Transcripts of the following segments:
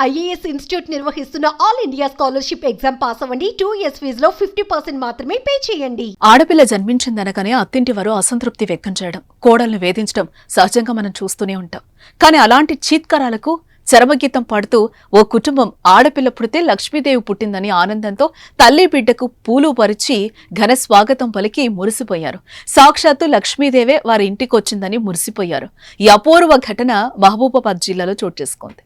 IAS institute నిర్వహిస్తున్న all India scholarship exam pass అవ్వండి. 2 years ఫీజులో 50% మాత్రమే పే చేయండి. ఆడపిల్ల జన్మించిందనగానే అత్తింటి వారు అసంతృప్తి వ్యక్తం చేయడం, కోడల్ని వేధించడం సహజంగా మనం చూస్తూనే ఉంటాం. కానీ అలాంటి చీత్కారాలకు చరమగీతం పాడుతూ ఓ కుటుంబం ఆడపిల్ల పుడితే లక్ష్మీదేవి పుట్టిందని ఆనందంతో తల్లి బిడ్డకు పూలు పరిచి ఘన స్వాగతం పలికి మురిసిపోయారు. సాక్షాత్తు లక్ష్మీదేవే వారి ఇంటికొచ్చిందని మురిసిపోయారు. ఈ అపూర్వ ఘటన మహబూబాబాద్ జిల్లాలో చోటు చేసుకుంది.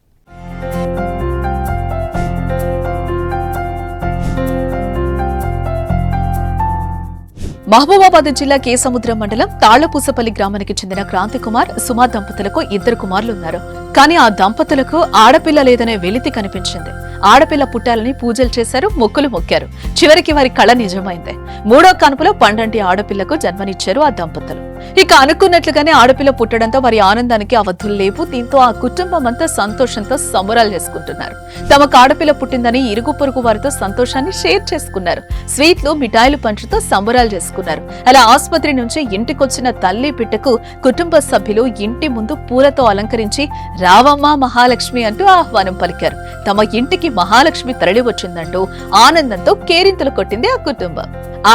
మహబూబాబాద్ జిల్లా కేసముద్రం మండలం తాళ్లపూసపల్లి గ్రామానికి చెందిన క్రాంతికుమార్, సుమా దంపతులకు 2 కుమారులున్నారు. కానీ ఆ దంపతులకు ఆడపిల్ల లేదనే వెలితి కనిపించింది. ఆడపిల్ల పుట్టాలని పూజలు చేశారు, మొక్కులు మొక్కారు. చివరికి వారి కళ నిజమైంది. 3వ కాన్పులో పండంటి ఆడపిల్లకు జన్మనిచ్చారు ఆ దంపతులు. ఇక అనుకున్నట్లుగానే ఆడపిల్ల పుట్టడంతో వారి ఆనందానికి అవధులు లేవు. దీంతో ఆ కుటుంబం అంతా సంతోషంతో సంబరాలు చేసుకుంటున్నారు. తమకు ఆడపిల్ల పుట్టిందని ఇరుగు పొరుగు వారితో సంతోషాన్ని షేర్ చేసుకున్నారు. స్వీట్లు, మిఠాయిలు పంచుతో సంబరాలు చేసుకున్నారు. అలా ఆసుపత్రి నుంచి ఇంటికొచ్చిన తల్లి బిడ్డకు కుటుంబ సభ్యులు ఇంటి ముందు పూలతో అలంకరించి రావమ్మ మహాలక్ష్మి అంటూ ఆహ్వానం పలికారు. తమ ఇంటికి మహాలక్ష్మి తరలి వచ్చిందంటూ ఆనందంతో కేరింతలు కొట్టింది ఆ కుటుంబం.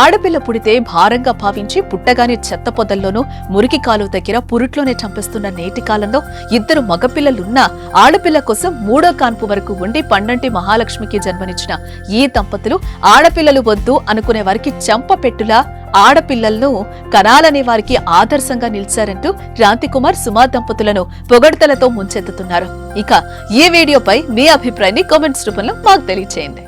ఆడపిల్ల పుడితే భారంగా భావించి పుట్టగానే చెత్త పొదల్లోనూ, మురికి కాలువ దగ్గర పురుట్లోనే చంపేస్తున్న నేటి కాలంలో 2 మగపిల్లలున్నా ఆడపిల్ల కోసం 3వ కాన్పు వరకు ఉండి పండంటి మహాలక్ష్మికి జన్మనిచ్చిన ఈ దంపతులు ఆడపిల్లలు వద్దు అనుకునే వారికి చెంపపెట్టులా ఆడపిల్లలను కనాలనే వారికి ఆదర్శంగా నిలిచారంటూ క్రాంతికుమార్, సుమా దంపతులను పొగడ్తలతో ముంచెత్తుతున్నారు. ఇక ఈ వీడియోపై మీ అభిప్రాయాన్ని కామెంట్స్ రూపంలో మాకు తెలియచేయండి.